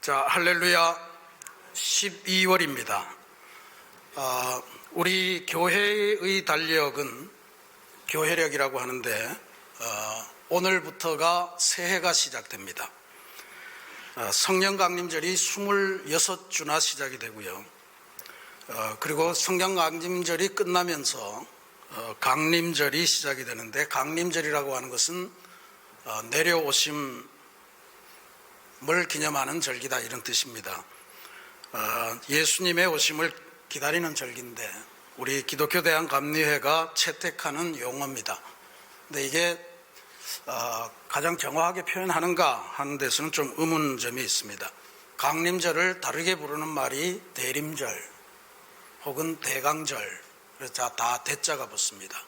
자, 할렐루야. 12월입니다. 우리 교회의 달력은 교회력이라고 하는데 오늘부터가 새해가 시작됩니다. 성령 강림절이 26주나 시작이 되고요. 그리고 성령 강림절이 끝나면서 강림절이 시작이 되는데, 강림절이라고 하는 것은 내려오심을 기념하는 절기다, 이런 뜻입니다. 예수님의 오심을 기다리는 절기인데 우리 기독교 대한감리회가 채택하는 용어입니다. 근데 이게 가장 정확하게 표현하는가 하는 데서는 좀 의문점이 있습니다. 강림절을 다르게 부르는 말이 대림절 혹은 대강절, 그래서 다 대자가 붙습니다.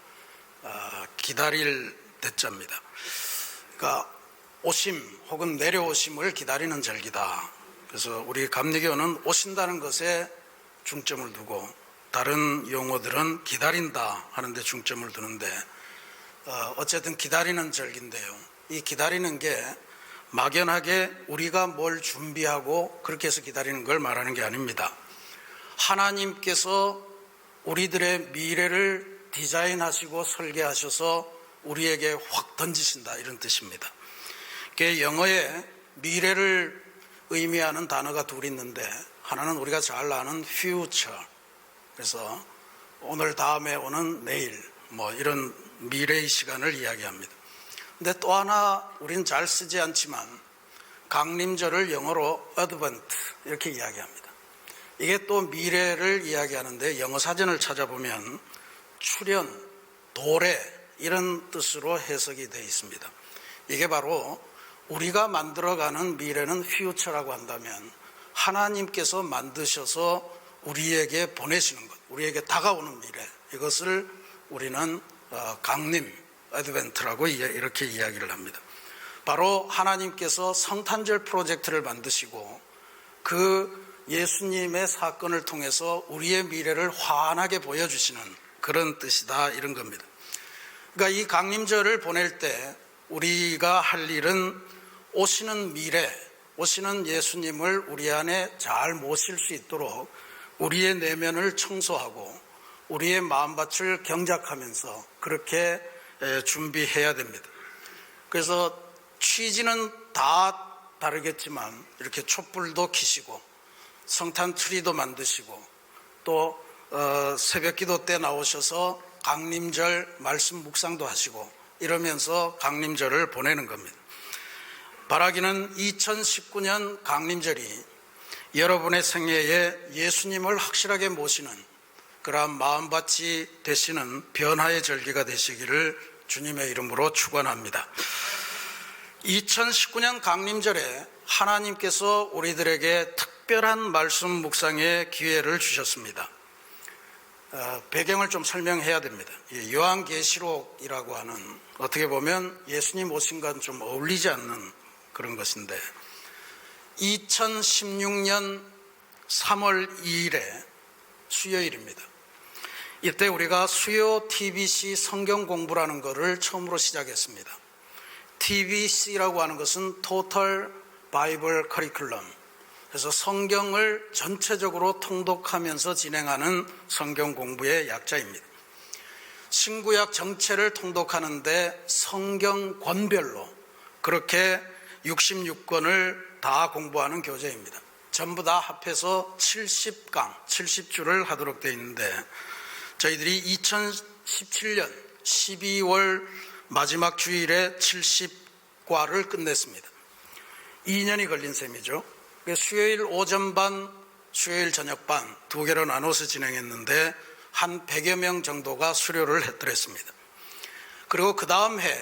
기다릴 대자입니다. 그러니까 오심 혹은 내려오심을 기다리는 절기다. 그래서 우리 감리교는 오신다는 것에 중점을 두고 다른 용어들은 기다린다 하는 데 중점을 두는데, 어쨌든 기다리는 절기인데요. 이 기다리는 게 막연하게 우리가 뭘 준비하고 그렇게 해서 기다리는 걸 말하는 게 아닙니다. 하나님께서 우리들의 미래를 디자인하시고 설계하셔서 우리에게 확 던지신다, 이런 뜻입니다. 영어에 미래를 의미하는 단어가 둘 있는데, 하나는 우리가 잘 아는 future, 그래서 오늘 다음에 오는 내일 이런 미래의 시간을 이야기합니다. 근데 또 하나 우리는 잘 쓰지 않지만 강림절을 영어로 advent 이렇게 이야기합니다. 이게 또 미래를 이야기하는데, 영어 사전을 찾아보면 출현, 도래 이런 뜻으로 해석이 되어 있습니다. 이게 바로 우리가 만들어가는 미래는 future라고 한다면, 하나님께서 만드셔서 우리에게 보내시는 것, 우리에게 다가오는 미래, 이것을 우리는 강림, 어드벤트라고 이렇게 이야기를 합니다. 바로 하나님께서 성탄절 프로젝트를 만드시고 그 예수님의 사건을 통해서 우리의 미래를 환하게 보여주시는 그런 뜻이다, 이런 겁니다. 그러니까 이 강림절을 보낼 때 우리가 할 일은 오시는 미래, 오시는 예수님을 우리 안에 잘 모실 수 있도록 우리의 내면을 청소하고 우리의 마음밭을 경작하면서 그렇게 준비해야 됩니다. 그래서 취지는 다 다르겠지만 이렇게 촛불도 켜시고 성탄 트리도 만드시고 또 새벽 기도 때 나오셔서 강림절 말씀 묵상도 하시고 이러면서 강림절을 보내는 겁니다. 바라기는 2019년 강림절이 여러분의 생애에 예수님을 확실하게 모시는 그러한 마음밭이 되시는 변화의 절기가 되시기를 주님의 이름으로 축원합니다. 2019년 강림절에 하나님께서 우리들에게 특별한 말씀 묵상의 기회를 주셨습니다. 배경을 좀 설명해야 됩니다. 요한계시록이라고 하는, 어떻게 보면 예수님 오신 건 좀 어울리지 않는 그런 것인데, 2016년 3월 2일에 수요일입니다. 이때 우리가 수요 TBC 성경 공부라는 것을 처음으로 시작했습니다. TBC라고 하는 것은 Total Bible Curriculum, 그래서 성경을 전체적으로 통독하면서 진행하는 성경 공부의 약자입니다. 신구약 전체를 통독하는데 성경 권별로 그렇게 66권을 다 공부하는 교재입니다. 전부 다 합해서 70강, 70주를 하도록 되어 있는데, 저희들이 2017년 12월 마지막 주일에 70과를 끝냈습니다. 2년이 걸린 셈이죠. 수요일 오전반, 수요일 저녁반 두 개로 나눠서 진행했는데 한 100여 명 정도가 수료를 했더랬습니다. 그리고 그 다음 해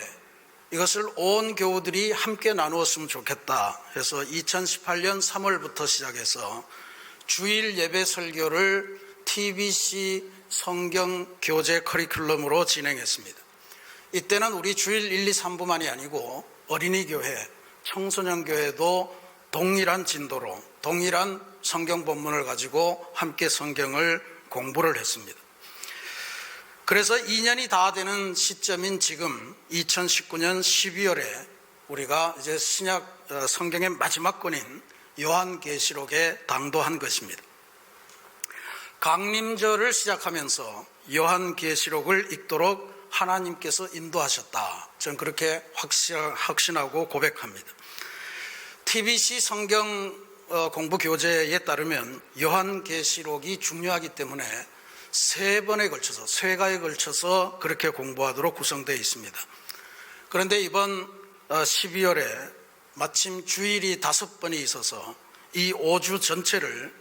이것을 온 교우들이 함께 나누었으면 좋겠다 해서 2018년 3월부터 시작해서 주일 예배 설교를 TBC 성경 교재 커리큘럼으로 진행했습니다. 이때는 우리 주일 1, 2, 3부만이 아니고 어린이 교회, 청소년 교회도 동일한 진도로 동일한 성경 본문을 가지고 함께 성경을 공부를 했습니다. 그래서 2년이 다 되는 시점인 지금 2019년 12월에 우리가 이제 신약 성경의 마지막 권인 요한계시록에 당도한 것입니다. 강림절을 시작하면서 요한계시록을 읽도록 하나님께서 인도하셨다. 저는 그렇게 확신하고 고백합니다. TBC 성경 공부 교재에 따르면 요한계시록이 중요하기 때문에 세 회가에 걸쳐서 그렇게 공부하도록 구성되어 있습니다. 그런데 이번 12월에 마침 주일이 5번이 있어서 이 5주 전체를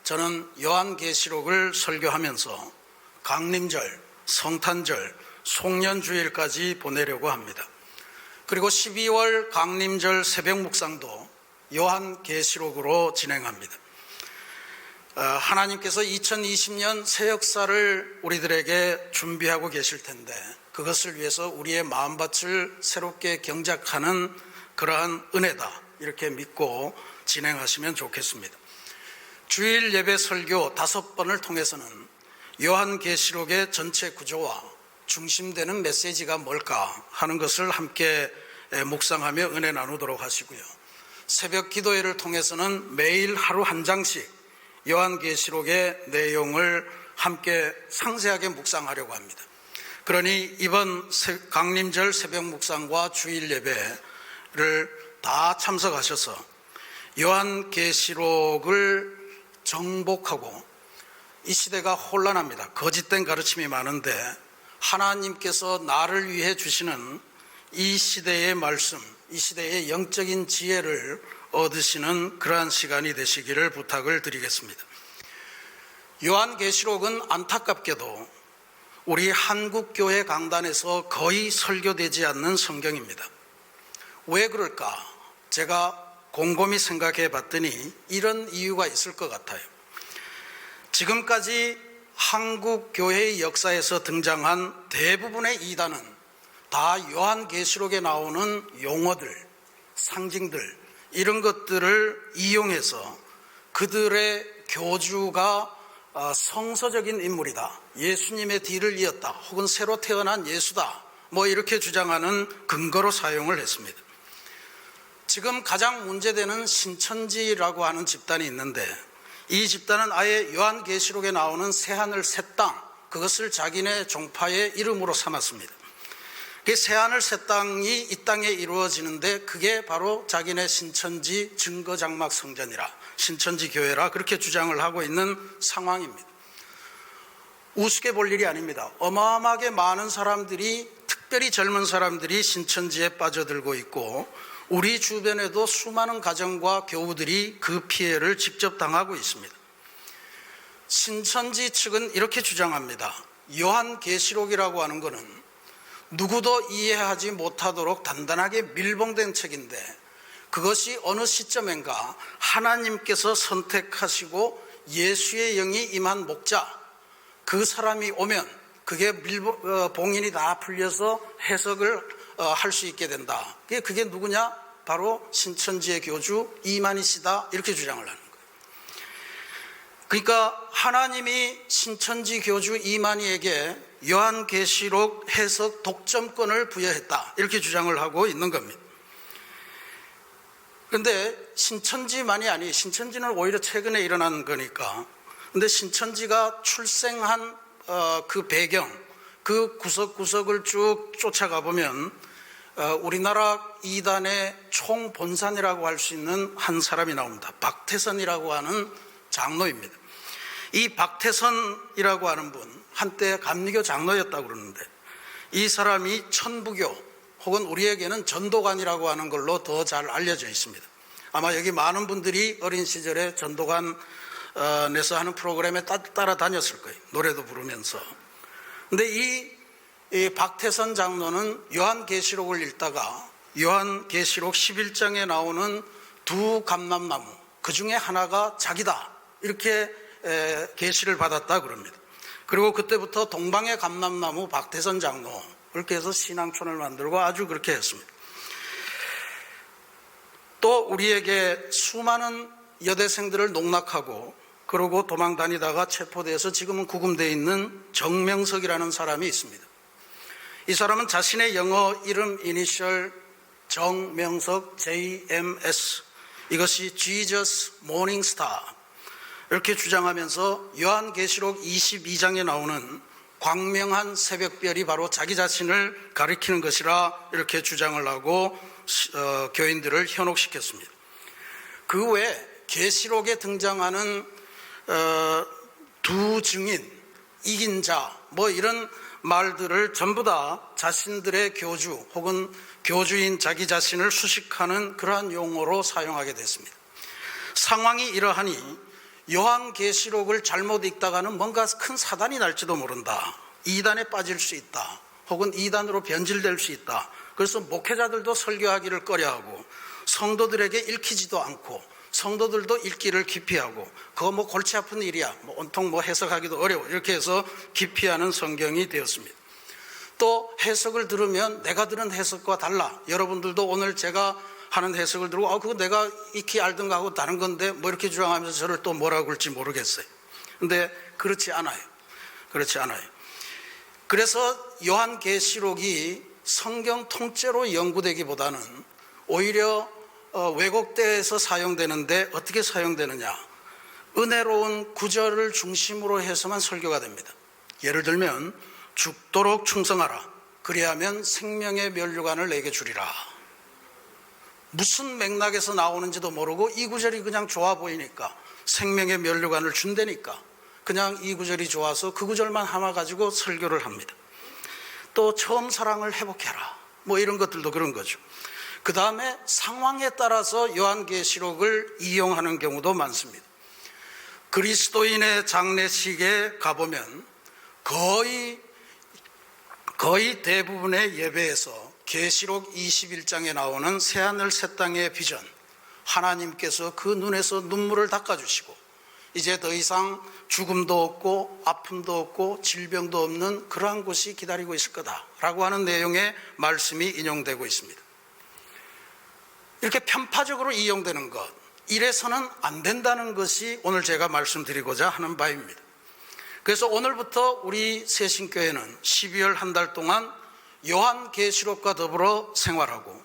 저는 요한계시록을 설교하면서 강림절, 성탄절, 송년주일까지 보내려고 합니다. 그리고 12월 강림절 새벽 묵상도 요한계시록으로 진행합니다. 하나님께서 2020년 새 역사를 우리들에게 준비하고 계실 텐데 그것을 위해서 우리의 마음밭을 새롭게 경작하는 그러한 은혜다, 이렇게 믿고 진행하시면 좋겠습니다. 주일 예배 설교 5번을 통해서는 요한계시록의 전체 구조와 중심되는 메시지가 뭘까 하는 것을 함께 묵상하며 은혜 나누도록 하시고요. 새벽 기도회를 통해서는 매일 하루 한 장씩 요한계시록의 내용을 함께 상세하게 묵상하려고 합니다. 그러니 이번 강림절 새벽 묵상과 주일 예배를 다 참석하셔서 요한계시록을 정복하고, 이 시대가 혼란합니다. 거짓된 가르침이 많은데 하나님께서 나를 위해 주시는 이 시대의 말씀, 이 시대의 영적인 지혜를 얻으시는 그러한 시간이 되시기를 부탁을 드리겠습니다. 요한계시록은 안타깝게도 우리 한국교회 강단에서 거의 설교되지 않는 성경입니다. 왜 그럴까? 제가 곰곰이 생각해 봤더니 이런 이유가 있을 것 같아요. 지금까지 한국교회의 역사에서 등장한 대부분의 이단은 다 요한계시록에 나오는 용어들, 상징들, 이런 것들을 이용해서 그들의 교주가 성서적인 인물이다, 예수님의 뒤를 이었다, 혹은 새로 태어난 예수다, 이렇게 주장하는 근거로 사용을 했습니다. 지금 가장 문제되는 신천지라고 하는 집단이 있는데 이 집단은 아예 요한계시록에 나오는 새하늘 새 땅, 그것을 자기네 종파의 이름으로 삼았습니다. 그 새하늘 새 땅이 이 땅에 이루어지는데 그게 바로 자기네 신천지 증거장막 성전이라, 신천지 교회라 그렇게 주장을 하고 있는 상황입니다. 우습게 볼 일이 아닙니다. 어마어마하게 많은 사람들이, 특별히 젊은 사람들이 신천지에 빠져들고 있고 우리 주변에도 수많은 가정과 교우들이 그 피해를 직접 당하고 있습니다. 신천지 측은 이렇게 주장합니다. 요한계시록이라고 하는 것은 누구도 이해하지 못하도록 단단하게 밀봉된 책인데 그것이 어느 시점인가 하나님께서 선택하시고 예수의 영이 임한 목자, 그 사람이 오면 그게 봉인이 다 풀려서 해석을 할 수 있게 된다. 그게 누구냐? 바로 신천지의 교주 이만희 씨다, 이렇게 주장을 하는 거예요. 그러니까 하나님이 신천지 교주 이만희에게 요한계시록 해석 독점권을 부여했다, 이렇게 주장을 하고 있는 겁니다. 그런데 신천지만이 아니, 신천지는 오히려 최근에 일어난 거니까. 그런데 신천지가 출생한 그 배경, 그 구석구석을 쭉 쫓아가 보면 우리나라 이단의 총본산이라고 할 수 있는 한 사람이 나옵니다. 박태선이라고 하는 장로입니다. 이 박태선이라고 하는 분, 한때 감리교 장로였다고 그러는데 이 사람이 천부교 혹은 우리에게는 전도관이라고 하는 걸로 더 잘 알려져 있습니다. 아마 여기 많은 분들이 어린 시절에 전도관에서 하는 프로그램에 따라다녔을 거예요. 노래도 부르면서. 근데 이 박태선 장로는 요한계시록을 읽다가 요한계시록 11장에 나오는 두 감람나무, 그 중에 하나가 자기다, 이렇게 계시를 받았다 그럽니다. 그리고 그때부터 동방의 감람나무 박태선 장로, 그렇게 해서 신앙촌을 만들고 아주 그렇게 했습니다. 또 우리에게 수많은 여대생들을 농락하고 그러고 도망 다니다가 체포돼서 지금은 구금되어 있는 정명석이라는 사람이 있습니다. 이 사람은 자신의 영어 이름 이니셜 정명석 JMS, 이것이 Jesus Morning Star 이렇게 주장하면서 요한계시록 22장에 나오는 광명한 새벽별이 바로 자기 자신을 가리키는 것이라 이렇게 주장을 하고 교인들을 현혹시켰습니다. 그 외에 계시록에 등장하는 두 증인, 이긴 자 뭐 이런 말들을 전부 다 자신들의 교주 혹은 교주인 자기 자신을 수식하는 그러한 용어로 사용하게 됐습니다. 상황이 이러하니 요한계시록을 잘못 읽다가는 뭔가 큰 사단이 날지도 모른다, 이단에 빠질 수 있다, 혹은 이단으로 변질될 수 있다. 그래서 목회자들도 설교하기를 꺼려하고 성도들에게 읽히지도 않고 성도들도 읽기를 기피하고 그거 뭐 골치 아픈 일이야, 뭐 온통 뭐 해석하기도 어려워, 이렇게 해서 기피하는 성경이 되었습니다. 또 해석을 들으면 내가 들은 해석과 달라. 여러분들도 오늘 제가 하는 해석을 들고 그거 내가 익히 알던가 하고 다른 건데 뭐 이렇게 주장하면서 저를 또 뭐라고 할지 모르겠어요. 근데 그렇지 않아요. 그렇지 않아요. 그래서 요한계시록이 성경 통째로 연구되기보다는 오히려 왜곡돼서 사용되는데 어떻게 사용되느냐, 은혜로운 구절을 중심으로 해서만 설교가 됩니다. 예를 들면 죽도록 충성하라, 그리하면 생명의 면류관을 내게 주리라. 무슨 맥락에서 나오는지도 모르고 이 구절이 그냥 좋아 보이니까, 생명의 면류관을 준다니까 그냥 이 구절이 좋아서 그 구절만 하나 가지고 설교를 합니다. 또 처음 사랑을 회복해라, 뭐 이런 것들도 그런 거죠. 그 다음에 상황에 따라서 요한계시록을 이용하는 경우도 많습니다. 그리스도인의 장례식에 가보면 거의 대부분의 예배에서 계시록 21장에 나오는 새하늘 새 땅의 비전, 하나님께서 그 눈에서 눈물을 닦아주시고 이제 더 이상 죽음도 없고 아픔도 없고 질병도 없는 그러한 곳이 기다리고 있을 거다라고 하는 내용의 말씀이 인용되고 있습니다. 이렇게 편파적으로 이용되는 것, 이래서는 안 된다는 것이 오늘 제가 말씀드리고자 하는 바입니다. 그래서 오늘부터 우리 새신교회는 12월 한 달 동안 요한계시록과 더불어 생활하고,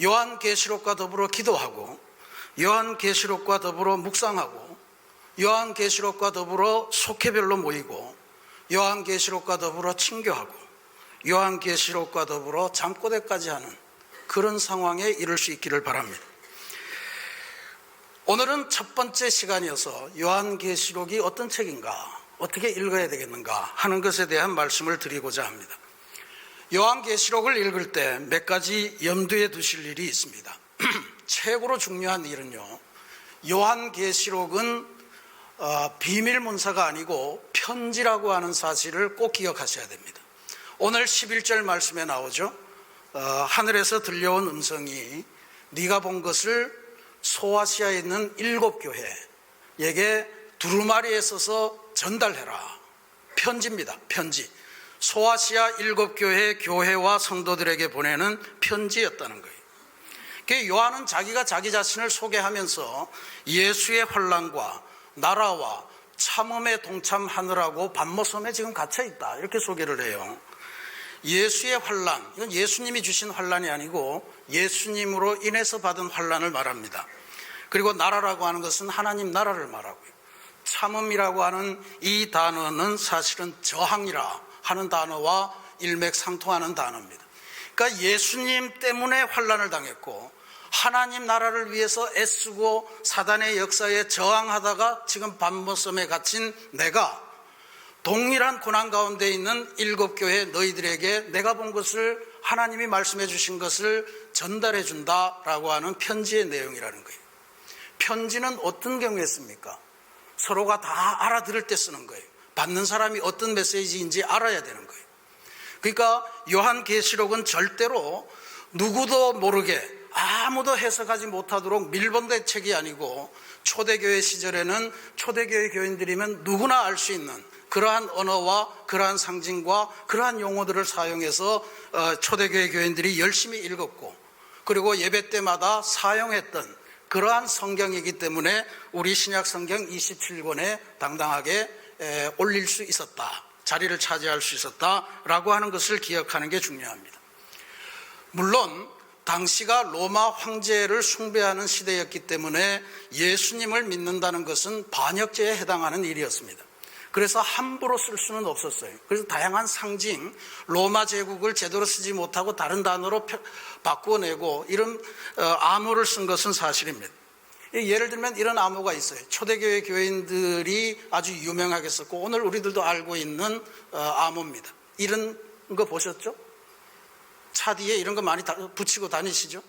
요한계시록과 더불어 기도하고, 요한계시록과 더불어 묵상하고, 요한계시록과 더불어 속회별로 모이고, 요한계시록과 더불어 친교하고, 요한계시록과 더불어 잠꼬대까지 하는 그런 상황에 이를 수 있기를 바랍니다. 오늘은 첫 번째 시간이어서 요한계시록이 어떤 책인가, 어떻게 읽어야 되겠는가 하는 것에 대한 말씀을 드리고자 합니다. 요한계시록을 읽을 때 몇 가지 염두에 두실 일이 있습니다. 최고로 중요한 일은요, 요한계시록은 비밀문서가 아니고 편지라고 하는 사실을 꼭 기억하셔야 됩니다. 오늘 11절 말씀에 나오죠. 하늘에서 들려온 음성이 네가 본 것을 소아시아에 있는 7교회에게 두루마리에 써서 전달해라. 편지입니다. 편지. 소아시아 7교회 교회와 성도들에게 보내는 편지였다는 거예요. 요한은 자기가 자기 자신을 소개하면서 예수의 환난과 나라와 참음에 동참하느라고 반모섬에 지금 갇혀있다, 이렇게 소개를 해요. 예수의 환난, 이건 예수님이 주신 환난이 아니고 예수님으로 인해서 받은 환난을 말합니다. 그리고 나라라고 하는 것은 하나님 나라를 말하고요. 참음이라고 하는 이 단어는 사실은 저항이라 하는 단어와 일맥상통하는 단어입니다. 그러니까 예수님 때문에 환난을 당했고 하나님 나라를 위해서 애쓰고 사단의 역사에 저항하다가 지금 반모섬에 갇힌 내가 동일한 고난 가운데 있는 7교회 너희들에게 내가 본 것을, 하나님이 말씀해 주신 것을 전달해 준다라고 하는 편지의 내용이라는 거예요. 편지는 어떤 경우에 씁니까? 서로가 다 알아들을 때 쓰는 거예요. 받는 사람이 어떤 메시지인지 알아야 되는 거예요. 그러니까 요한계시록은 절대로 누구도 모르게 아무도 해석하지 못하도록 밀본된 책이 아니고, 초대교회 시절에는 초대교회 교인들이면 누구나 알 수 있는 그러한 언어와 그러한 상징과 그러한 용어들을 사용해서 초대교회 교인들이 열심히 읽었고, 그리고 예배 때마다 사용했던 그러한 성경이기 때문에 우리 신약 성경 27권에 당당하게 올릴 수 있었다, 자리를 차지할 수 있었다라고 하는 것을 기억하는 게 중요합니다. 물론 당시가 로마 황제를 숭배하는 시대였기 때문에 예수님을 믿는다는 것은 반역죄에 해당하는 일이었습니다. 그래서 함부로 쓸 수는 없었어요. 그래서 다양한 상징, 로마 제국을 제대로 쓰지 못하고 다른 단어로 바꾸어내고 이런 암호를 쓴 것은 사실입니다. 예를 들면 이런 암호가 있어요. 초대교회 교인들이 아주 유명하게 썼고 오늘 우리들도 알고 있는 암호입니다. 이런 거 보셨죠? 차 뒤에 이런 거 많이 붙이고 다니시죠?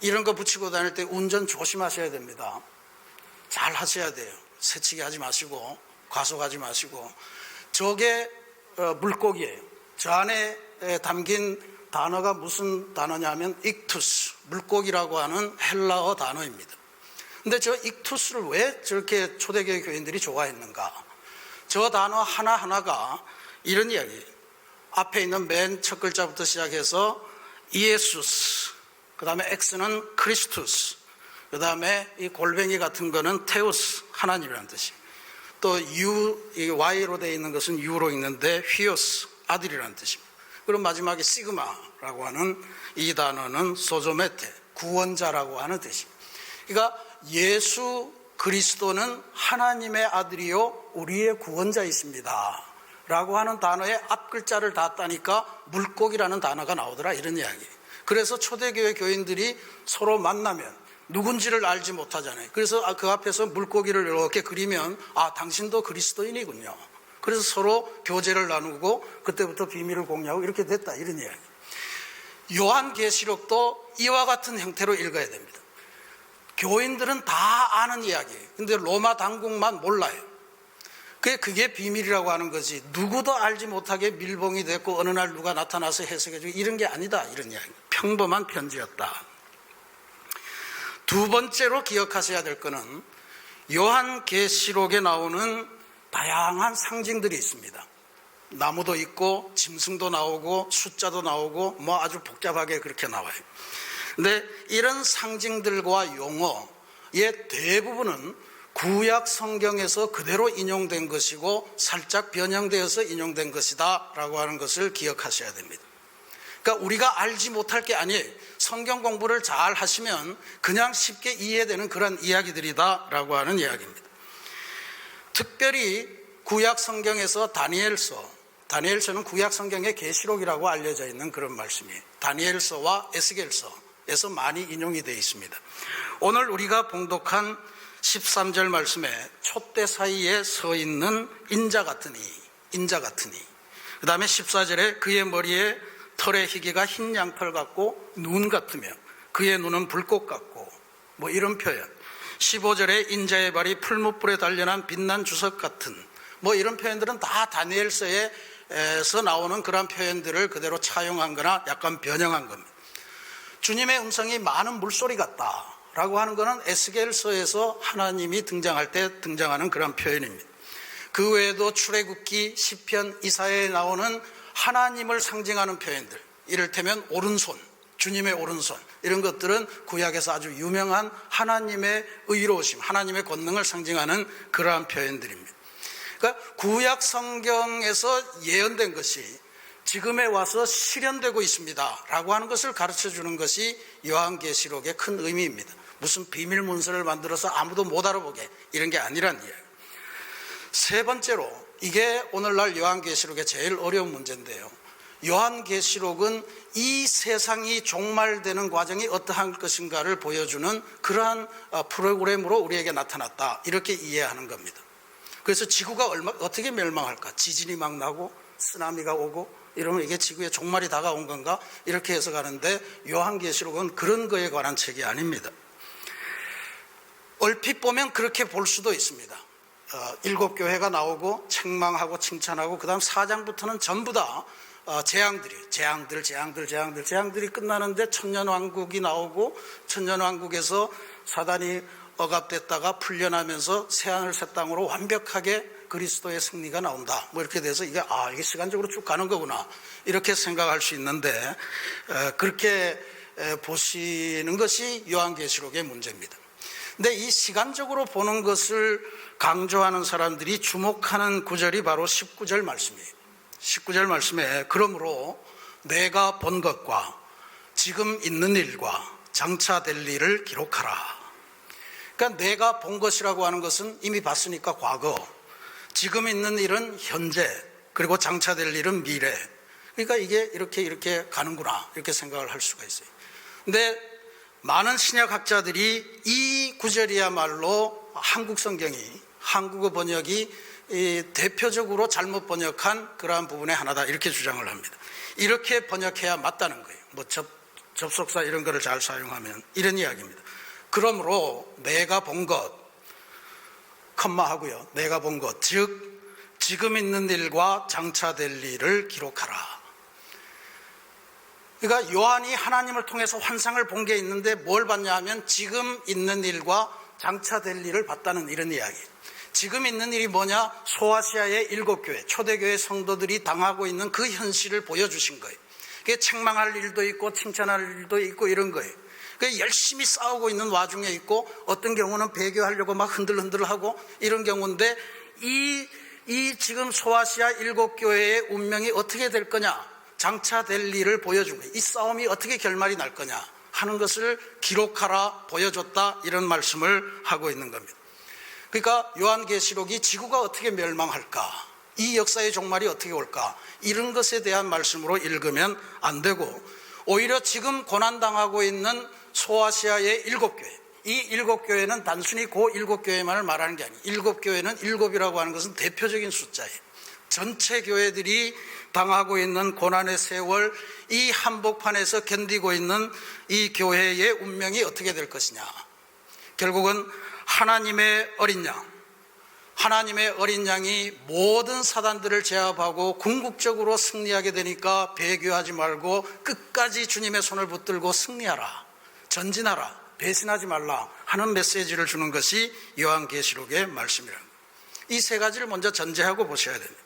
이런 거 붙이고 다닐 때 운전 조심하셔야 됩니다. 잘 하셔야 돼요. 새치기 하지 마시고 과속하지 마시고. 저게 물고기예요. 저 안에 담긴 단어가 무슨 단어냐면 익투스, 물고기라고 하는 헬라어 단어입니다. 근데 저 익투스를 왜 저렇게 초대교회 교인들이 좋아했는가? 저 단어 하나하나가 이런 이야기예요. 앞에 있는 맨 첫 글자부터 시작해서 이에수스, 그 다음에 X는 크리스투스, 그 다음에 이 골뱅이 같은 거는 테우스, 하나님이라는 뜻이. 또 Y로 되어 있는 것은 U로 읽는데 휘오스, 아들이라는 뜻입니다. 그리고 마지막에 시그마라고 하는 이 단어는 소조메테, 구원자라고 하는 뜻입니다. 그러니까 예수 그리스도는 하나님의 아들이요 우리의 구원자이십니다 라고 하는 단어의 앞글자를 다 따니까 물고기라는 단어가 나오더라, 이런 이야기. 그래서 초대교회 교인들이 서로 만나면 누군지를 알지 못하잖아요. 그래서 그 앞에서 물고기를 이렇게 그리면 당신도 그리스도인이군요. 그래서 서로 교제를 나누고 그때부터 비밀을 공유하고 이렇게 됐다, 이런 이야기. 요한계시록도 이와 같은 형태로 읽어야 됩니다. 교인들은 다 아는 이야기예요. 근데 로마 당국만 몰라요. 그게 비밀이라고 하는 거지. 누구도 알지 못하게 밀봉이 됐고 어느 날 누가 나타나서 해석해주고 이런 게 아니다, 이런 이야기. 평범한 편지였다. 두 번째로 기억하셔야 될 거는 요한계시록에 나오는 다양한 상징들이 있습니다. 나무도 있고 짐승도 나오고 숫자도 나오고 뭐 아주 복잡하게 그렇게 나와요. 근데 이런 상징들과 용어의 대부분은 구약 성경에서 그대로 인용된 것이고 살짝 변형되어서 인용된 것이다 라고 하는 것을 기억하셔야 됩니다. 그러니까 우리가 알지 못할 게 아니에요. 성경 공부를 잘 하시면 그냥 쉽게 이해되는 그런 이야기들이다 라고 하는 이야기입니다. 특별히 구약 성경에서 다니엘서는 구약 성경의 계시록이라고 알려져 있는 그런 말씀이에요. 다니엘서와 에스겔서에서 많이 인용이 되어 있습니다. 오늘 우리가 봉독한 13절 말씀에 촛대 사이에 서 있는 인자 같으니, 그 다음에 14절에 그의 머리에 털의 희기가 흰 양털 같고 눈 같으며 그의 눈은 불꽃 같고 뭐 이런 표현. 15절에 인자의 발이 풀무불에 단련한 빛난 주석 같은 뭐 이런 표현들은 다 다니엘서에서 나오는 그런 표현들을 그대로 차용한 거나 약간 변형한 겁니다. 주님의 음성이 많은 물소리 같다 라고 하는 것은 에스겔서에서 하나님이 등장할 때 등장하는 그런 표현입니다. 그 외에도 출애굽기, 시편, 이사야에 나오는 하나님을 상징하는 표현들, 이를테면 오른손, 주님의 오른손, 이런 것들은 구약에서 아주 유명한 하나님의 의로우심, 하나님의 권능을 상징하는 그러한 표현들입니다. 그러니까 구약 성경에서 예언된 것이 지금에 와서 실현되고 있습니다 라고 하는 것을 가르쳐 주는 것이 요한계시록의 큰 의미입니다. 무슨 비밀 문서를 만들어서 아무도 못 알아보게 이런 게 아니란 이야기예요. 세 번째로, 이게 오늘날 요한계시록의 제일 어려운 문제인데요. 요한계시록은 이 세상이 종말되는 과정이 어떠한 것인가를 보여주는 그러한 프로그램으로 우리에게 나타났다, 이렇게 이해하는 겁니다. 그래서 지구가 어떻게 멸망할까? 지진이 막 나고 쓰나미가 오고 이러면 이게 지구의 종말이 다가온 건가? 이렇게 해석하는데 요한계시록은 그런 거에 관한 책이 아닙니다. 얼핏 보면 그렇게 볼 수도 있습니다. 7교회가 나오고 책망하고 칭찬하고 그 다음 4장부터는 전부 다 재앙들이 끝나는데 천년왕국이 나오고 천년왕국에서 사단이 억압됐다가 풀려나면서 새하늘 새 땅으로 완벽하게 그리스도의 승리가 나온다, 뭐 이렇게 돼서 이게 시간적으로 쭉 가는 거구나 이렇게 생각할 수 있는데 그렇게 보시는 것이 요한계시록의 문제입니다. 근데 이 시간적으로 보는 것을 강조하는 사람들이 주목하는 구절이 바로 19절 말씀이에요. 19절 말씀에 그러므로 내가 본 것과 지금 있는 일과 장차 될 일을 기록하라. 그러니까 내가 본 것이라고 하는 것은 이미 봤으니까 과거, 지금 있는 일은 현재, 그리고 장차 될 일은 미래. 그러니까 이게 이렇게 가는구나, 이렇게 생각을 할 수가 있어요. 근데 많은 신약학자들이 이 구절이야말로 한국 성경이, 한국어 번역이 대표적으로 잘못 번역한 그러한 부분의 하나다, 이렇게 주장을 합니다. 이렇게 번역해야 맞다는 거예요. 뭐 접속사 이런 거를 잘 사용하면 이런 이야기입니다. 그러므로 내가 본 것, 컴마하고요, 내가 본 것, 즉 지금 있는 일과 장차 될 일을 기록하라. 그러니까 요한이 하나님을 통해서 환상을 본 게 있는데 뭘 봤냐 하면 지금 있는 일과 장차 될 일을 봤다는 이런 이야기. 지금 있는 일이 뭐냐? 소아시아의 7교회, 초대교회 성도들이 당하고 있는 그 현실을 보여주신 거예요. 그게 책망할 일도 있고 칭찬할 일도 있고 이런 거예요. 그 열심히 싸우고 있는 와중에 있고, 어떤 경우는 배교하려고 막 흔들흔들하고 이런 경우인데, 이 지금 소아시아 7교회의 운명이 어떻게 될 거냐, 장차 될 일을 보여준 거예요. 이 싸움이 어떻게 결말이 날 거냐 하는 것을 기록하라, 보여줬다, 이런 말씀을 하고 있는 겁니다. 그러니까 요한계시록이 지구가 어떻게 멸망할까, 이 역사의 종말이 어떻게 올까, 이런 것에 대한 말씀으로 읽으면 안 되고, 오히려 지금 고난당하고 있는 소아시아의 7교회, 이 7교회는 단순히 그 7교회만을 말하는 게 아니에요. 7교회는 7이라고 하는 것은 대표적인 숫자예요. 전체 교회들이 당하고 있는 고난의 세월, 이 한복판에서 견디고 있는 이 교회의 운명이 어떻게 될 것이냐. 결국은 하나님의 어린 양, 하나님의 어린 양이 모든 사단들을 제압하고 궁극적으로 승리하게 되니까 배교하지 말고 끝까지 주님의 손을 붙들고 승리하라, 전진하라, 배신하지 말라 하는 메시지를 주는 것이 요한계시록의 말씀이랍니다. 이 세 가지를 먼저 전제하고 보셔야 됩니다.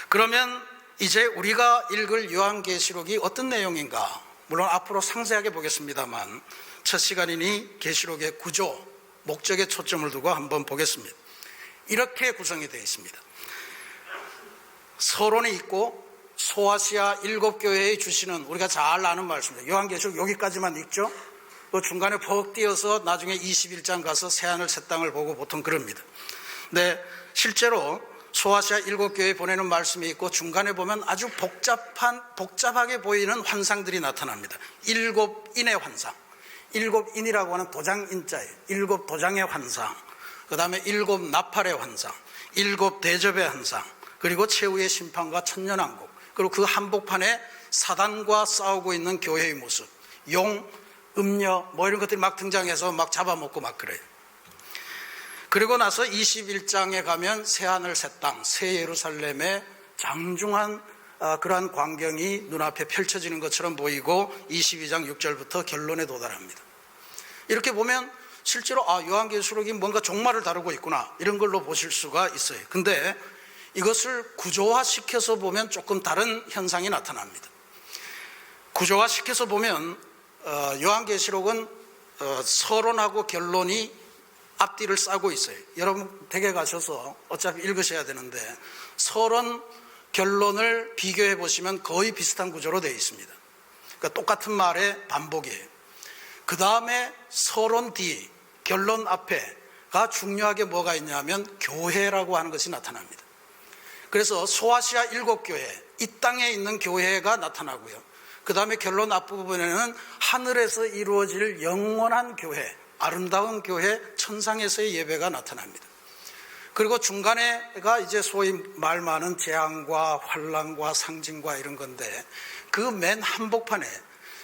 그러면 이제 우리가 읽을 요한계시록이 어떤 내용인가, 물론 앞으로 상세하게 보겠습니다만 첫 시간이니 계시록의 구조, 목적에 초점을 두고 한번 보겠습니다. 이렇게 구성이 되어 있습니다. 서론이 있고 소아시아 7교회에 주시는, 우리가 잘 아는 말씀입니다. 요한계시록 여기까지만 읽죠. 또 중간에 퍽 띄어서 나중에 21장 가서 새하늘 새 땅을 보고 보통 그럽니다. 근데 실제로 소아시아 7교회에 보내는 말씀이 있고, 중간에 보면 아주 복잡하게 보이는 환상들이 나타납니다. 7인의 환상, 7인이라고 하는 도장인자예요. 7도장의 환상, 그 다음에 7나팔의 환상, 7대접의 환상, 그리고 최후의 심판과 천년왕국, 그리고 그 한복판에 사단과 싸우고 있는 교회의 모습, 용, 음녀 뭐 이런 것들이 막 등장해서 막 잡아먹고 막 그래요. 그리고 나서 21장에 가면 새하늘 새 땅, 새 예루살렘의 장중한 그러한 광경이 눈앞에 펼쳐지는 것처럼 보이고 22장 6절부터 결론에 도달합니다. 이렇게 보면 실제로 요한계시록이 뭔가 종말을 다루고 있구나, 이런 걸로 보실 수가 있어요. 근데 이것을 구조화시켜서 보면 조금 다른 현상이 나타납니다. 구조화시켜서 보면 요한계시록은 서론하고 결론이 앞뒤를 싸고 있어요. 여러분 댁에 가셔서 어차피 읽으셔야 되는데 서론, 결론을 비교해 보시면 거의 비슷한 구조로 되어 있습니다. 그러니까 똑같은 말의 반복이에요. 그 다음에 서론 뒤, 결론 앞에가 중요하게 뭐가 있냐면 교회라고 하는 것이 나타납니다. 그래서 소아시아 7교회, 이 땅에 있는 교회가 나타나고요. 그 다음에 결론 앞부분에는 하늘에서 이루어질 영원한 교회, 아름다운 교회, 천상에서의 예배가 나타납니다. 그리고 중간에가 이제 소위 말 많은 재앙과 환난과 상징과 이런 건데, 그 맨 한복판에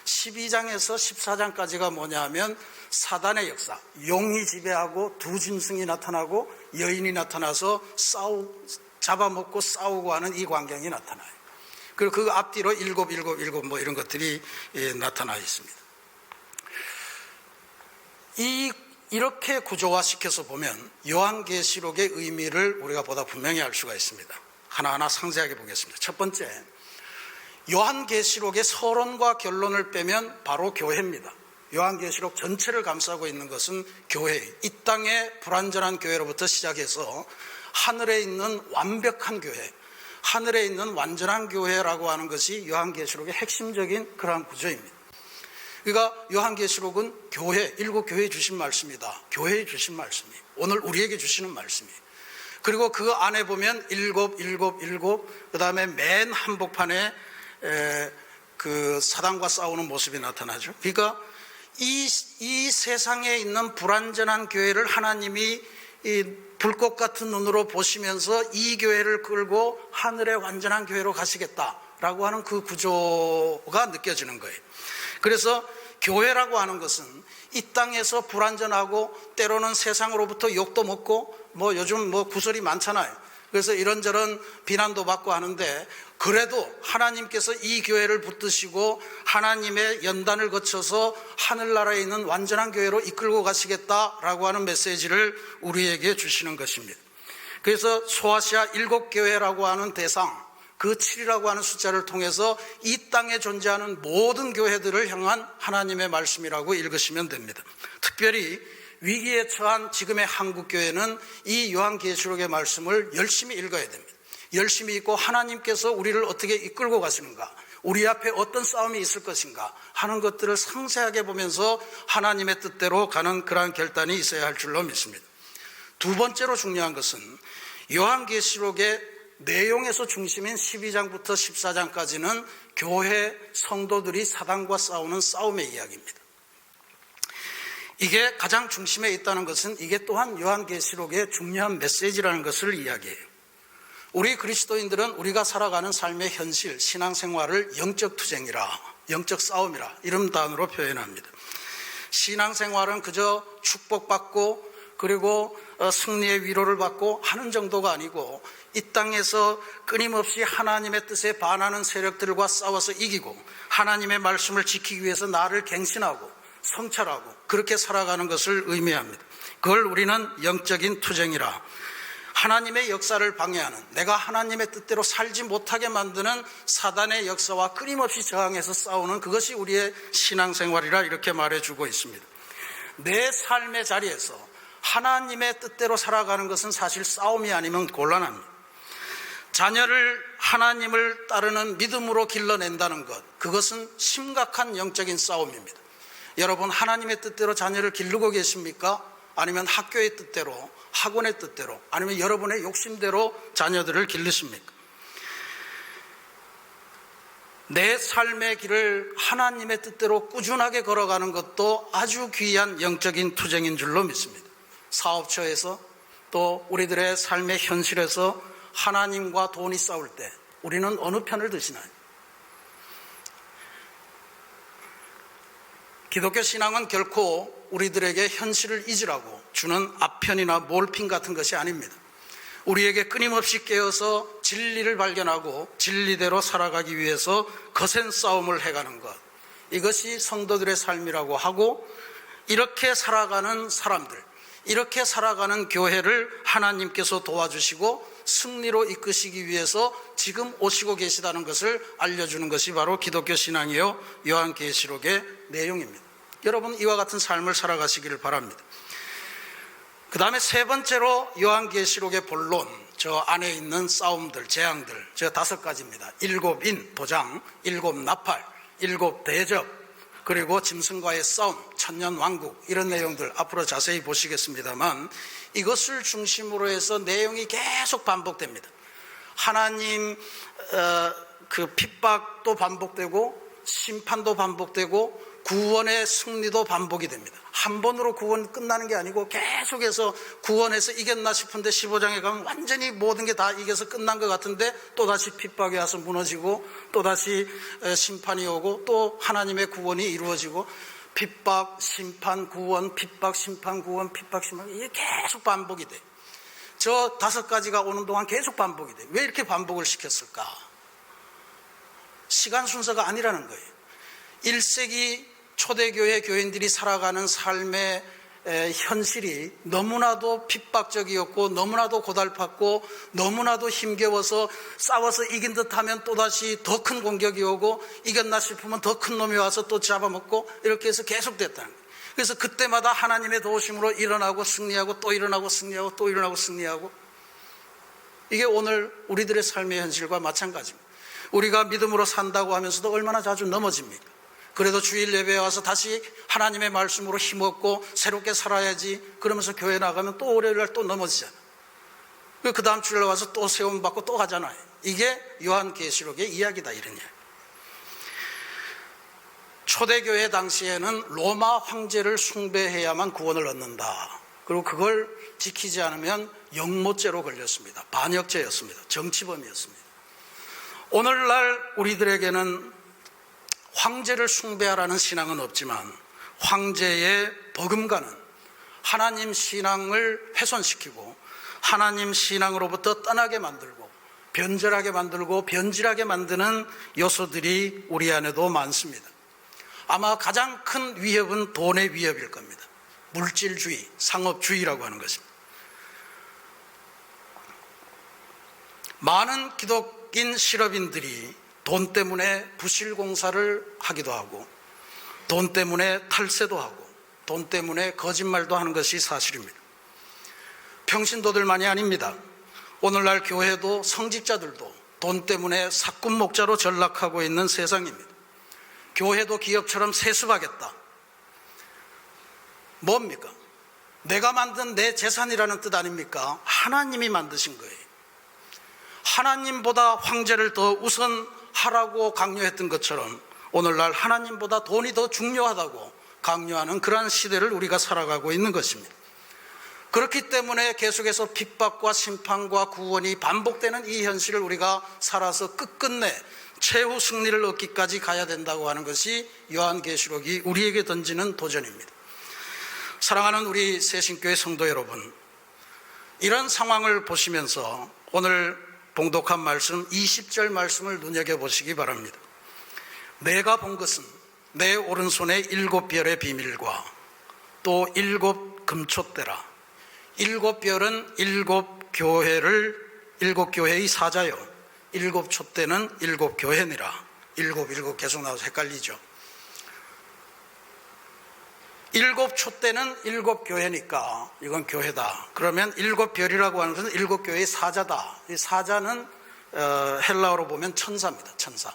12장에서 14장까지가 뭐냐 하면 사단의 역사, 용이 지배하고 두 짐승이 나타나고 여인이 나타나서 잡아먹고 싸우고 하는 이 광경이 나타나요. 그리고 그 앞뒤로 7 뭐 이런 것들이 나타나 있습니다. 이렇게 구조화시켜서 보면 요한계시록의 의미를 우리가 보다 분명히 알 수가 있습니다. 하나하나 상세하게 보겠습니다. 첫 번째, 요한계시록의 서론과 결론을 빼면 바로 교회입니다. 요한계시록 전체를 감싸고 있는 것은 교회예요. 이 땅의 불완전한 교회로부터 시작해서 하늘에 있는 완벽한 교회, 하늘에 있는 완전한 교회라고 하는 것이 요한계시록의 핵심적인 그러한 구조입니다. 그러니까 요한계시록은 교회, 일곱 교회에 주신 말씀이다. 교회에 주신 말씀이에요. 오늘 우리에게 주시는 말씀이에요. 그리고 그 안에 보면 일곱, 그 다음에 맨 한복판에 그 사단과 싸우는 모습이 나타나죠. 그러니까 이 세상에 있는 불완전한 교회를 하나님이 이 불꽃 같은 눈으로 보시면서 이 교회를 끌고 하늘의 완전한 교회로 가시겠다라고 하는 그 구조가 느껴지는 거예요. 그래서 교회라고 하는 것은 이 땅에서 불완전하고 때로는 세상으로부터 욕도 먹고 뭐 요즘 뭐 구설이 많잖아요. 그래서 이런저런 비난도 받고 하는데 그래도 하나님께서 이 교회를 붙드시고 하나님의 연단을 거쳐서 하늘나라에 있는 완전한 교회로 이끌고 가시겠다라고 하는 메시지를 우리에게 주시는 것입니다. 그래서 소아시아 7교회라고 하는 대상, 그 7이라고 하는 숫자를 통해서 이 땅에 존재하는 모든 교회들을 향한 하나님의 말씀이라고 읽으시면 됩니다. 특별히 위기에 처한 지금의 한국교회는 이 요한계시록의 말씀을 열심히 읽어야 됩니다. 열심히 읽고 하나님께서 우리를 어떻게 이끌고 가시는가, 우리 앞에 어떤 싸움이 있을 것인가 하는 것들을 상세하게 보면서 하나님의 뜻대로 가는 그러한 결단이 있어야 할 줄로 믿습니다. 두 번째로 중요한 것은 요한계시록의 내용에서 중심인 12장부터 14장까지는 교회 성도들이 사단과 싸우는 싸움의 이야기입니다. 이게 가장 중심에 있다는 것은 이게 또한 요한계시록의 중요한 메시지라는 것을 이야기해요. 우리 그리스도인들은 우리가 살아가는 삶의 현실, 신앙생활을 영적 투쟁이라, 영적 싸움이라 이런 단어로 표현합니다. 신앙생활은 그저 축복받고 그리고 승리의 위로를 받고 하는 정도가 아니고 이 땅에서 끊임없이 하나님의 뜻에 반하는 세력들과 싸워서 이기고 하나님의 말씀을 지키기 위해서 나를 갱신하고 성찰하고 그렇게 살아가는 것을 의미합니다. 그걸 우리는 영적인 투쟁이라, 하나님의 역사를 방해하는, 내가 하나님의 뜻대로 살지 못하게 만드는 사단의 역사와 끊임없이 저항해서 싸우는 그것이 우리의 신앙생활이라 이렇게 말해주고 있습니다. 내 삶의 자리에서 하나님의 뜻대로 살아가는 것은 사실 싸움이 아니면 곤란합니다. 자녀를 하나님을 따르는 믿음으로 길러낸다는 것, 그것은 심각한 영적인 싸움입니다. 여러분, 하나님의 뜻대로 자녀를 기르고 계십니까? 아니면 학교의 뜻대로, 학원의 뜻대로, 아니면 여러분의 욕심대로 자녀들을 기르십니까? 내 삶의 길을 하나님의 뜻대로 꾸준하게 걸어가는 것도 아주 귀한 영적인 투쟁인 줄로 믿습니다. 사업처에서 또 우리들의 삶의 현실에서 하나님과 돈이 싸울 때 우리는 어느 편을 드시나요? 기독교 신앙은 결코 우리들에게 현실을 잊으라고 주는 앞편이나 몰핀 같은 것이 아닙니다. 우리에게 끊임없이 깨어서 진리를 발견하고 진리대로 살아가기 위해서 거센 싸움을 해가는 것, 이것이 성도들의 삶이라고 하고, 이렇게 살아가는 사람들, 이렇게 살아가는 교회를 하나님께서 도와주시고 승리로 이끄시기 위해서 지금 오시고 계시다는 것을 알려주는 것이 바로 기독교 신앙이요 요한계시록의 내용입니다. 여러분, 이와 같은 삶을 살아가시기를 바랍니다. 그 다음에 세 번째로 요한계시록의 본론, 저 안에 있는 싸움들, 재앙들, 저 5가지입니다. 7인 도장, 7 나팔, 7 대접, 그리고 짐승과의 싸움, 천년왕국, 이런 내용들 앞으로 자세히 보시겠습니다만, 이것을 중심으로 해서 내용이 계속 반복됩니다. 하나님 그 핍박도 반복되고 심판도 반복되고 구원의 승리도 반복이 됩니다. 한 번으로 구원 끝나는 게 아니고 계속해서 구원해서 이겼나 싶은데 15장에 가면 완전히 모든 게 다 이겨서 끝난 것 같은데 또다시 핍박이 와서 무너지고 또다시 심판이 오고 또 하나님의 구원이 이루어지고 핍박, 심판, 구원, 핍박, 심판, 구원, 핍박, 심판, 이게 계속 반복이 돼. 저 5가지가 오는 동안 계속 반복이 돼. 왜 이렇게 반복을 시켰을까? 시간 순서가 아니라는 거예요. 1세기 초대교회 교인들이 살아가는 삶의 현실이 너무나도 핍박적이었고 너무나도 고달팠고 너무나도 힘겨워서 싸워서 이긴 듯하면 또다시 더 큰 공격이 오고 이겼나 싶으면 더 큰 놈이 와서 또 잡아먹고 이렇게 해서 계속됐다는 거예요. 그래서 그때마다 하나님의 도우심으로 일어나고 승리하고 또 일어나고 승리하고 또 일어나고 승리하고, 이게 오늘 우리들의 삶의 현실과 마찬가지입니다. 우리가 믿음으로 산다고 하면서도 얼마나 자주 넘어집니까? 그래도 주일 예배에 와서 다시 하나님의 말씀으로 힘없고 새롭게 살아야지 그러면서 교회 나가면 또 월요일날 또 넘어지잖아. 그 다음 주일날 와서 또 세움 받고 또 가잖아요. 이게 요한계시록의 이야기다, 이런 이야기. 초대교회 당시에는 로마 황제를 숭배해야만 구원을 얻는다. 그리고 그걸 지키지 않으면 영모죄로 걸렸습니다. 반역죄였습니다. 정치범이었습니다. 오늘날 우리들에게는 황제를 숭배하라는 신앙은 없지만 황제의 버금가는 하나님 신앙을 훼손시키고 하나님 신앙으로부터 떠나게 만들고 변절하게 만들고 변질하게 만드는 요소들이 우리 안에도 많습니다. 아마 가장 큰 위협은 돈의 위협일 겁니다. 물질주의, 상업주의라고 하는 것입니다. 많은 기독인 실업인들이 돈 때문에 부실공사를 하기도 하고 돈 때문에 탈세도 하고 돈 때문에 거짓말도 하는 것이 사실입니다. 평신도들만이 아닙니다. 오늘날 교회도 성직자들도 돈 때문에 사꾼 목자로 전락하고 있는 세상입니다. 교회도 기업처럼 세습하겠다. 뭡니까? 내가 만든 내 재산이라는 뜻 아닙니까? 하나님이 만드신 거예요. 하나님보다 황제를 더 우선하라고 강요했던 것처럼 오늘날 하나님보다 돈이 더 중요하다고 강요하는 그러한 시대를 우리가 살아가고 있는 것입니다. 그렇기 때문에 계속해서 핍박과 심판과 구원이 반복되는 이 현실을 우리가 살아서 끝끝내 최후 승리를 얻기까지 가야 된다고 하는 것이 요한계시록이 우리에게 던지는 도전입니다. 사랑하는 우리 새신교회 성도 여러분, 이런 상황을 보시면서 오늘 봉독한 말씀 20절 말씀을 눈여겨보시기 바랍니다. 내가 본 것은 내 오른손에 7별의 비밀과 또 7 금촛대라. 7별은 7 교회의 사자요 7 촛대는 7 교회니라. 7 계속 나와서 헷갈리죠. 7 촛대는 7 교회니까 이건 교회다. 그러면 7별이라고 하는 것은 7 교회의 사자다. 이 사자는 헬라어로 보면 천사입니다. 천사.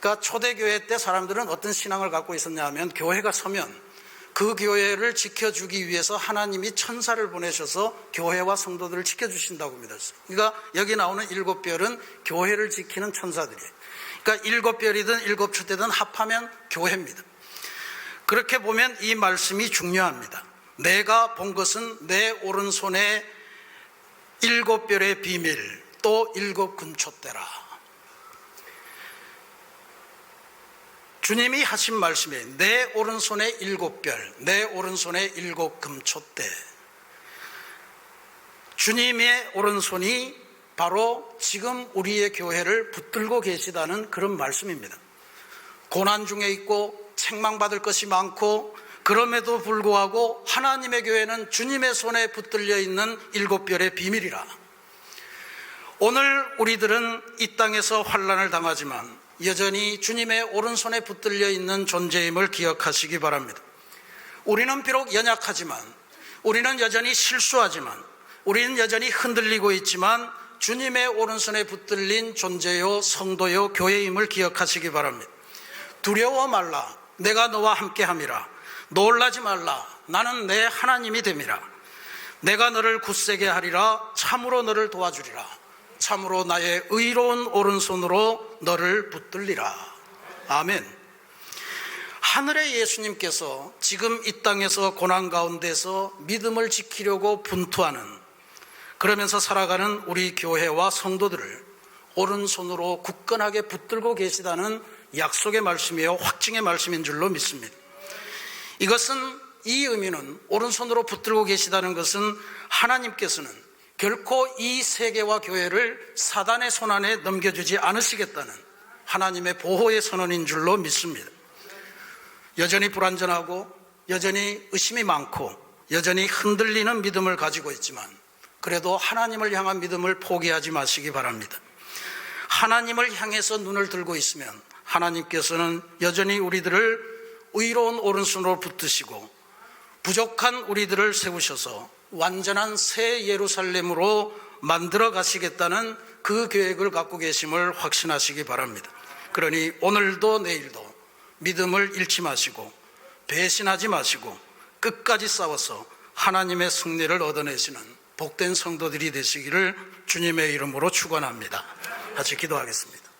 그러니까 초대교회 때 사람들은 어떤 신앙을 갖고 있었냐 하면 교회가 서면 그 교회를 지켜주기 위해서 하나님이 천사를 보내셔서 교회와 성도들을 지켜주신다고 믿었어요. 그러니까 여기 나오는 7별은 교회를 지키는 천사들이에요. 그러니까 7별이든 7 촛대든 합하면 교회입니다. 그렇게 보면 이 말씀이 중요합니다. 내가 본 것은 내 오른손에 7별의 비밀 또 7 금촛대라. 주님이 하신 말씀이에요. 내 오른손에 7별, 내 오른손에 7 금촛대. 주님의 오른손이 바로 지금 우리의 교회를 붙들고 계시다는 그런 말씀입니다. 고난 중에 있고 책망받을 것이 많고 그럼에도 불구하고 하나님의 교회는 주님의 손에 붙들려 있는 7별의 비밀이라. 오늘 우리들은 이 땅에서 환난을 당하지만 여전히 주님의 오른손에 붙들려 있는 존재임을 기억하시기 바랍니다. 우리는 비록 연약하지만, 우리는 여전히 실수하지만, 우리는 여전히 흔들리고 있지만 주님의 오른손에 붙들린 존재요 성도요 교회임을 기억하시기 바랍니다. 두려워 말라. 내가 너와 함께함이라. 놀라지 말라. 나는 내 하나님이 됨이라. 내가 너를 굳세게 하리라. 참으로 너를 도와주리라. 참으로 나의 의로운 오른손으로 너를 붙들리라. 아멘. 하늘의 예수님께서 지금 이 땅에서 고난 가운데서 믿음을 지키려고 분투하는, 그러면서 살아가는 우리 교회와 성도들을 오른손으로 굳건하게 붙들고 계시다는 약속의 말씀이에요. 확증의 말씀인 줄로 믿습니다. 이것은, 이 의미는, 오른손으로 붙들고 계시다는 것은 하나님께서는 결코 이 세계와 교회를 사단의 손안에 넘겨주지 않으시겠다는 하나님의 보호의 선언인 줄로 믿습니다. 여전히 불완전하고 여전히 의심이 많고 여전히 흔들리는 믿음을 가지고 있지만 그래도 하나님을 향한 믿음을 포기하지 마시기 바랍니다. 하나님을 향해서 눈을 들고 있으면 하나님께서는 여전히 우리들을 의로운 오른손으로 붙드시고 부족한 우리들을 세우셔서 완전한 새 예루살렘으로 만들어 가시겠다는 그 계획을 갖고 계심을 확신하시기 바랍니다. 그러니 오늘도 내일도 믿음을 잃지 마시고 배신하지 마시고 끝까지 싸워서 하나님의 승리를 얻어내시는 복된 성도들이 되시기를 주님의 이름으로 축원합니다. 같이 기도하겠습니다.